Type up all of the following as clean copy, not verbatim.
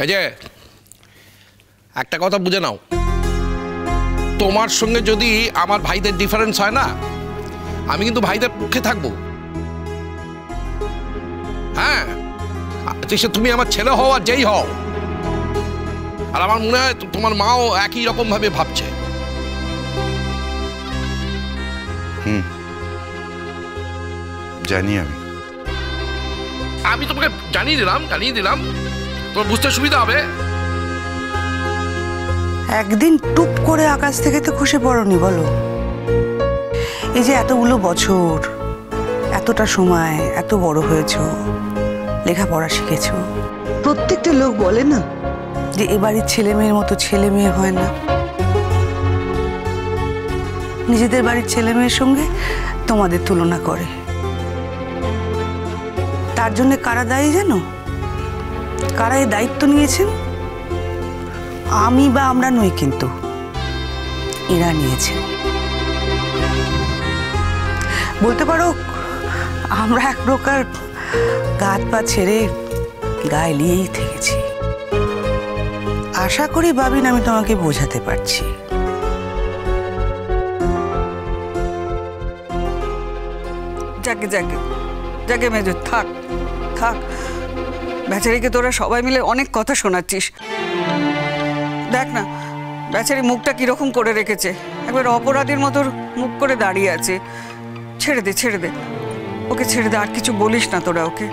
এই যে একটা কথা বুঝে নাও, তোমার সঙ্গে যদি আমার ভাইদের ডিফারেন্স হয় না, আমি কিন্তু ভাইদের পক্ষে থাকবো। হ্যাঁ, তুমি আমার ছেলে হও আর যেই হও। আর আমার মনে হয় তোমার মাও একই রকম ভাবে ভাবছে। জানি আমি তোমাকে জানিয়ে দিলাম, তোমার বুঝতে সুবিধা হবে। একদিন টুপ করে আকাশ থেকে তো খসে পড়নি বলো? এই যে এতগুলো বছর, এতটা সময়, এত বড় হয়েছো, লেখাপড়া শিখেছো। প্রত্যেকটা লোক বলে না যে এ বাড়ির ছেলে মেয়ের মতো ছেলে মেয়ে হয় না। নিজেদের বাড়ির ছেলে মেয়ের সঙ্গে তোমাদের তুলনা করে। তার জন্য কারা দায়ী জানো? কারা এই দায়িত্ব নিয়েছেন? আমি বা আমরা নই, কিন্তু এরা নিয়েছেন। বলতে পারো আমরা এক প্রকার গাত পা ছেড়ে গায়ে নিয়েই থেকেছি। আশা করি বাবিন আমি তোমাকে বোঝাতে পারছি। যাকে যাকে যাকে মেজো, থাক থাক। বেচারিকে তোরা সবাই মিলে অনেক কথা শোনাচ্ছিস। দেখ না বেচারি মুখটা কিরকম করে রেখেছে, একবার অপরাধীর মতো মুখ করে দাঁড়িয়ে আছে। ছেড়ে দে ছেড়ে দে, ওকে ছেড়ে দে, আর কিছু বলিস না তোরা ওকে।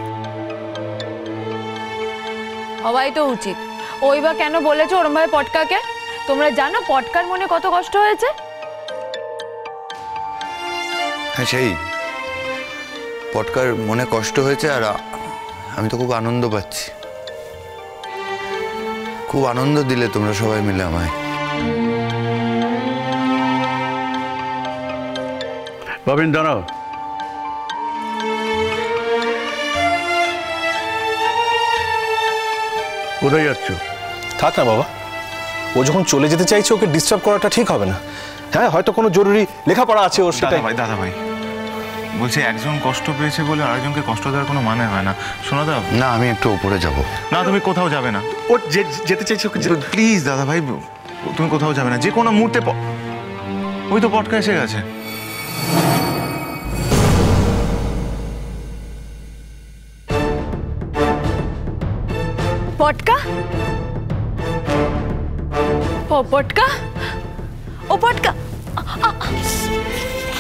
হওয়াই তো উচিত। ওই বা কেন বলেছো ওরম ভাবে পটকাকে? তোমরা জানো পটকার মনে কত কষ্ট হয়েছে? হ্যাঁ, সেই পটকার মনে কষ্ট হয়েছে, আর আমি তো খুব আনন্দ পাচ্ছি। খুব আনন্দ দিলে তোমরা সবাই মিলে আমায়। বাবিন দাঁড়াও। কোথায় যাচ্ছ? থাক না বাবা, ও যখন চলে যেতে চাইছে ওকে ডিস্টার্ব করাটা ঠিক হবে না। হ্যাঁ, হয়তো কোনো জরুরি লেখাপড়া আছে ওর। দাদা ভাই বলছি, একজন কষ্ট পেয়েছে বলে আরেকজনকে কষ্ট দেওয়ার কোনো মানে হয় না। শোনো দাদা, না আমি একটু উপরে যাব। না তুমি কোথাও যাবে না। ও যেতে চাইছে ওকে। প্লিজ দাদা ভাই, তুমি কোথাও যাবে না। যে কোনো মুহূর্তে ওই তো পটকা এসে গেছে। পটকা? পটকা? ও পটকা,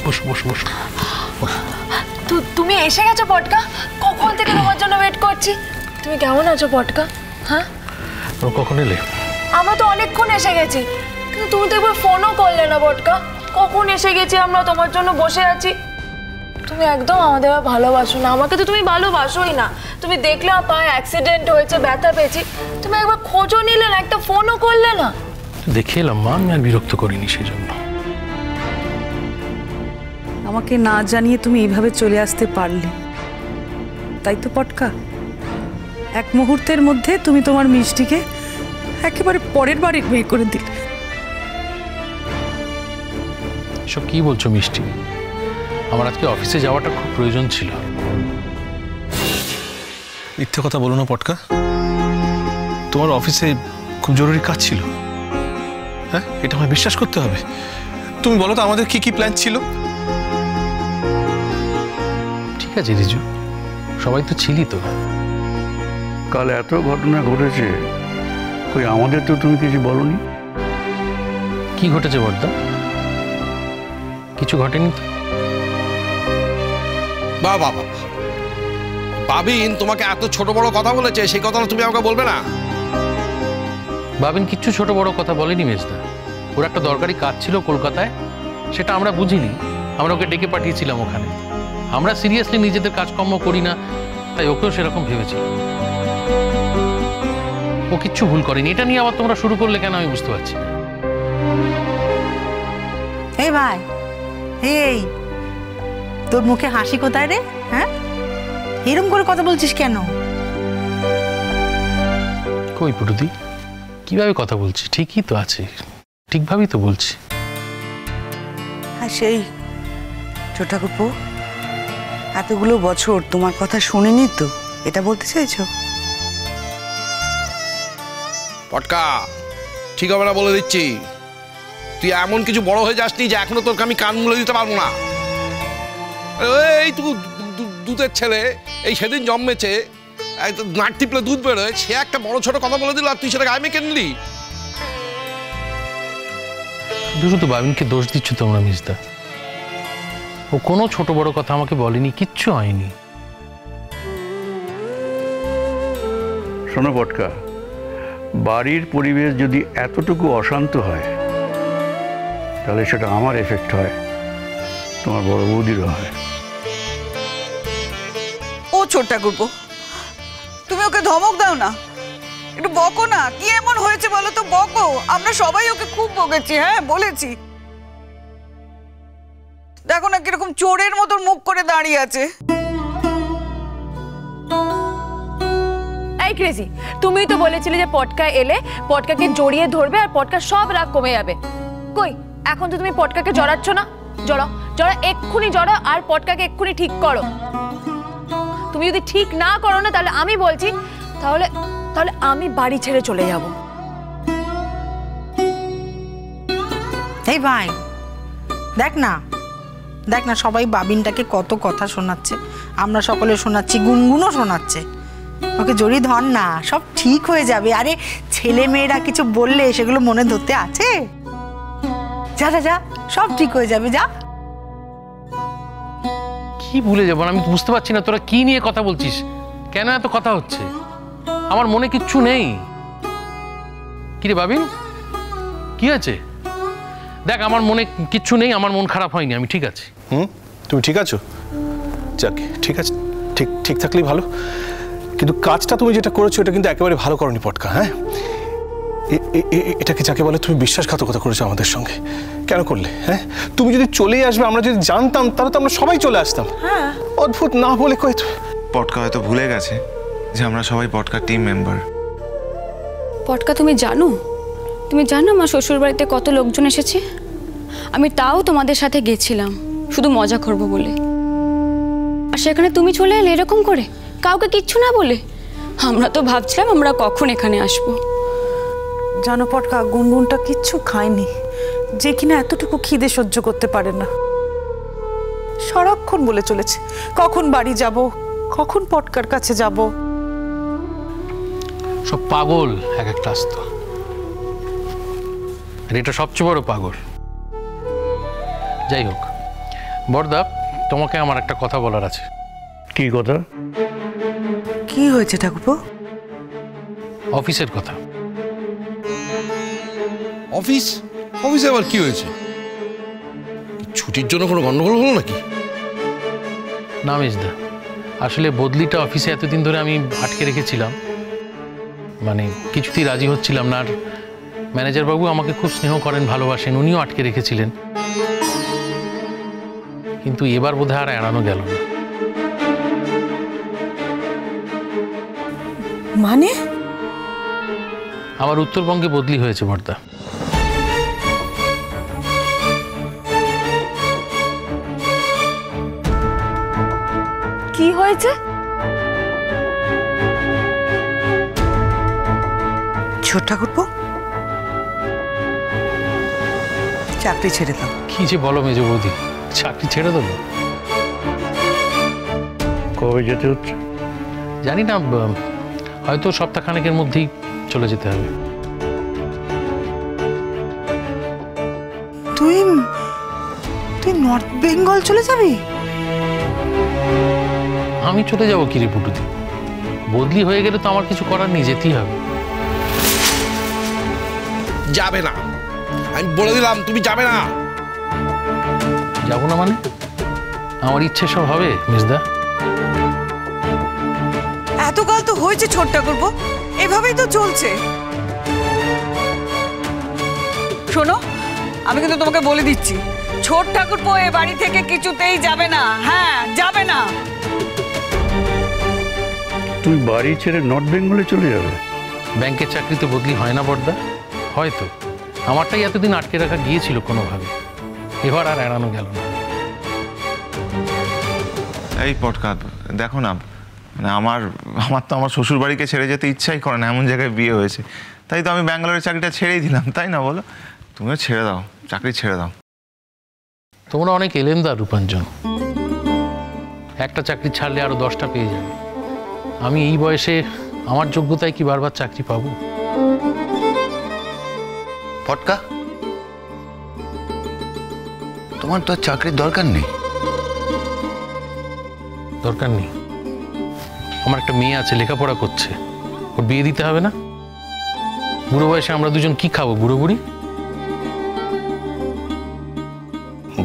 বসো বসো বসো। তুমি এসে গেছো পটকা? কখন থেকে তোমার জন্য ওয়েট করছি। তুমি কেমন আছো পটকা? হ্যাঁ, কখন এলে? আমরা তো অনেকক্ষণ এসে গেছি, কিন্তু তুমি তো একবার ফোনও করলে না পটকা। কখন এসে গেছি আমরা, তোমার জন্য বসে আছি। তুমি একদম আমাদের ভালোবাসো না, আমাকে তো তুমি ভালোবাসোই না। তুমি দেখলে পায়ে অ্যাক্সিডেন্ট হয়েছে, ব্যথা পেয়েছি, তুমি একবার খোঁজও নিলে না, একটা ফোনও করলে না। দেখে এলাম মা, আমি আর বিরক্ত করিনি সেই জন্য। আমাকে না জানিয়ে তুমি এইভাবে চলে আসতে পারলে, তাই তো পটকা? এক মুহূর্তের মধ্যে তুমি তোমার মিষ্টিকে একেবারে পরের বাড়ির মেয়ে করে দিলে। এসব কি বলছো মিষ্টি? আমার আজকে অফিসে যাওয়াটা খুব প্রয়োজন ছিল। মিথ্যে কথা বলো না পটকা, তোমার অফিসে খুব জরুরি কাজ ছিল। হ্যাঁ, এটা আমায় বিশ্বাস করতে হবে। তুমি বলো তো আমাদের কি কি প্ল্যান ছিল? ঠিক আছে রিজু, সবাই তো ছিলি তো। কাল এত ঘটনা ঘটেছে, কই আমাদের তো তুমি কিছু বলনি। কি ঘটেছে বর্দা? কিছু ঘটেনি তো। বাবা বাবিন তোমাকে এত ছোট বড় কথা বলেছে, সেই কথাটা তুমি আমাকে বলবে না? বাবিন কিচ্ছু ছোট বড় কথা বলেনি মেজদা। ওর একটা দরকারি কাজ ছিল কলকাতায়, সেটা আমরা বুঝিনি। আমরা ওকে ডেকে পাঠিয়েছিলাম ওখানে। আমরা সিরিয়াসলি নিজেদের কাজকর্ম করি না, তাই ওকেও সেরকম ভেবেছিল। ও কিচ্ছু ভুল করেনি। এটা নিয়ে আবার তোমরা শুরু করলে কেন আমি বুঝতে পারছি না। এই ভাই, এই তোর মুখে হাসি কোথায় রে? হ্যাঁ, এরকম করে কথা বলছিস কেন? কই পুটুদি, কিভাবে কথা বলছি? ঠিকই তো আছে, ঠিকভাবেই তো বলছি। আর সেই ছোটাকুপো, এতগুলো বছর তোমার কথা শুনিনি তো, এটা বলতে চাইছো? পটকা ঠিক হবে না বলে দিচ্ছি। তুই এমন কিছু বড় হয়ে যাসনি যে এখনো তোকে আমি কান মুলে দিতে পারবো না। এই তুই দুধের ছেলে, এই সেদিন জন্মেছে, নাক টিপলে দুধ বেরোয়, সে একটা বড় ছোট কথা বলে দিল আর তুই সেটা গায়ে মেখে নিলি। শুধু শুধু বাবিনকে দোষ দিচ্ছ তোমরা মিসদা। ও কোনো ছোট বড় কথা আমাকে বলেনি, কিচ্ছু হয়নি। শোনো পটকা, বাড়ির পরিবেশ যদি এতটুকু অশান্ত হয় তাহলে সেটা আমার এফেক্ট হয়, তোমার বড় বৌদিরও হয়। ও ছোট ঠাকুরপো, তুমি ওকে ধমক দাও না, একটু বকো না। কি এমন হয়েছে বলো তো, বকো। আমরা সবাই ওকে খুব বকেছি, হ্যাঁ বলেছি। দেখো না কিরকম চোরের মতো মুখ করে দাঁড়িয়ে আছে। এই ক্রেজি, তুমিই তো বলেছিলে যে পটকা এলে পটকাকে জড়িয়ে ধরবে আর পটকার সব রাগ কমে যাবে। কই, এখন তো তুমি পটকাকে জড়াচ্ছ না। জড়াও, এক্ষুনি জড়াও আর পটকাকে এক্ষুনি ঠিক করো। তুমি যদি ঠিক না করো না তাহলে আমি বলছি, তাহলে আমি বাড়ি ছেড়ে চলে যাব। এই ভাই, দেখ না সবাই বাবিনটাকে কত কথা শোনাচ্ছে, আমরা সকলে শোনাচ্ছি, গুনগুনও শোনাচ্ছে। ওকে জড়িয়ে ধর না, সব ঠিক হয়ে যাবে। আরে ছেলে মেয়েরা কিছু বললে সেগুলো মনে ধরতে আছে? যা যা যা, সব ঠিক হয়ে যাবে, যা। কি ভুলে যাবো আমি বুঝতে পারছি না, তোরা কি নিয়ে কথা বলছিস? কেন এত কথা হচ্ছে? আমার মনে কিচ্ছু নেই। কিরে বাবিন, কি আছে? দেখ, আমার মনে কিচ্ছু নেই, আমার মন খারাপ হয়নি, আমি ঠিক আছি। তুমি ঠিক আছো? যাক, ঠিক আছে, ঠিক থাকলেই ভালো। কিন্তু কাজটা তুমি যেটা করেছো এটা কিন্তু একেবারে ভালো করনি পটকা। হ্যাঁ, এটাকে যাকে বলে তুমি বিশ্বাসঘাতকতা করেছো আমাদের সঙ্গে। কেন করলে? হ্যাঁ, তুমি যদি চলেই আসবে, আমরা যদি জানতাম তাহলে তো আমরা সবাই চলে আসতাম। হ্যাঁ, অদ্ভুত না বলে কই। পটকা হয়তো ভুলে গেছে যে আমরা সবাই পটকা টিম মেম্বার। পটকা, তুমি জানো আমার শ্বশুর বাড়িতে কত লোকজন এসেছে? আমি তাও তোমাদের সাথে গেছিলাম শুধু মজা করব বলে, আর সেখানে তুমি চলে এলে এরকম করে, কাউকে কিচ্ছু না বলে। আমরা তো ভাবছিলাম আমরা কখন এখানে আসবো। জানো পটকা, গুনগুনটা কিচ্ছু খায়নি, যে কিনা এতটুকু খিদে সহ্য করতে পারে না। সারাক্ষণ বলে চলেছে কখন বাড়ি যাব, কখন পটকার কাছে যাব। সব পাগল এক একটা আসতো, আর এটা সবচেয়ে বড় পাগল। যাই হোক বড়দা, তোমাকে আমার একটা কথা বলার আছে। কি কথা? কি হয়েছে ঠাকুরপো? অফিসের কথা। অফিসে আবার কি হয়েছে? ছুটির জন্য কোনো গন্ডগোল হলো নাকি? না মেজদা, আসলে বদলিটা অফিসে এতদিন ধরে আমি আটকে রেখেছিলাম, মানে কিছুতেই রাজি হচ্ছিলাম না। আর ম্যানেজার বাবু আমাকে খুব স্নেহ করেন, ভালোবাসেন, উনিও আটকে রেখেছিলেন। কিন্তু এবার বোধহয় আর এড়ানো গেল না। মানে? আমার উত্তরবঙ্গে বদলি হয়েছে বর্দা। কি হয়েছে? ছোট ঠাকুরপো, চাকরি ছেড়ে দাও। কি যে বলো মেজ বৌদি, চাকরি ছেড়ে দেবো? কবে যেতে হচ্ছে জানি না, হয়তো সপ্তাহখানেকের মধ্যেই চলে যেতে হবে। তুই নর্থ বেঙ্গল চলে যাবি? আমি চলে যাবো কিরে পুটুদি? বদলি হয়ে গেলে তো আমার কিছু করার নেই, যেতেই হবে। যাবে না, আমি বলে দিলাম, তুমি যাবে না। যাবো না মানে? আমার ইচ্ছে সব হবে মিসদা। এতকাল তো হয়েছে ছোট ঠাকুরপো, এভাবেই তো চলছে। শোনো, আমি কিন্তু তোমাকে বলে দিচ্ছি, ছোট ঠাকুরপো এ বাড়ি থেকে কিছুতেই যাবে না। হ্যাঁ, যাবে না। তুই বাড়ি ছেড়ে নর্থ বেঙ্গলে চলে যাবে? ব্যাংকের চাকরিতে বদলি হয় না বর্দা? হয়তো আমারটাই এতদিন আটকে রাখা গিয়েছিল কোনোভাবে, এবার আর এড়ানো গেল না। এই পটকা, দেখো না, মানে আমার তো আমার শ্বশুর বাড়িকে ছেড়ে যেতে ইচ্ছাই করে না, এমন জায়গায় বিয়ে হয়েছে। তাই তো আমি ব্যাঙ্গালোরের চাকরিটা ছেড়েই দিলাম, তাই না বলো? তুমিও ছেড়ে দাও, চাকরি ছেড়ে দাও। তোমরা অনেক এলেমদার রূপাঞ্জন, একটা চাকরি ছাড়লে আরো 10টা পেয়ে যাবে। আমি এই বয়সে আমার যোগ্যতায় কি বারবার চাকরি পাবো? পটকা, তোমার তো আর চাকরির দরকার নেই। দরকার নেই? আমার একটা মেয়ে আছে, লেখাপড়া করছে, ওর বিয়ে দিতে হবে না? বুড়ো বয়সে আমরা দুজন কি খাবো, বুড়ো বুড়ি?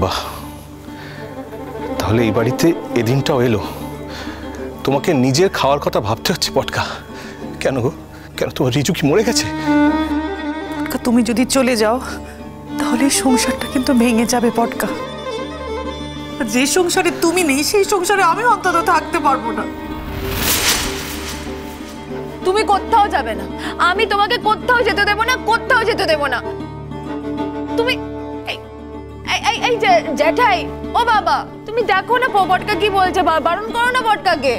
বাহ, তাহলে এই বাড়িতে এদিনটাও এলো, তোমাকে নিজের খাওয়ার কথা ভাবতে হচ্ছে পটকা। কেন গো, কেন তোমার রিজু কি মরে গেছে? পটকা, তুমি যদি চলে যাও তাহলে এই সংসারটা কিন্তু ভেঙে যাবে পটকা। যে সংসারে তুমি নেই সেই সংসারে আমি অন্তত থাকতে পারবো না। তুমি কোথাও যাবে না, আমি তোমাকে কোথাও যেতে দেবো না, কোথাও যেতে দেবো না। তুমি এই জ্যাঠাই, ও বাবা, তুমি দেখো না পটকা কি বলছে, বারণ করো না পটকাকে।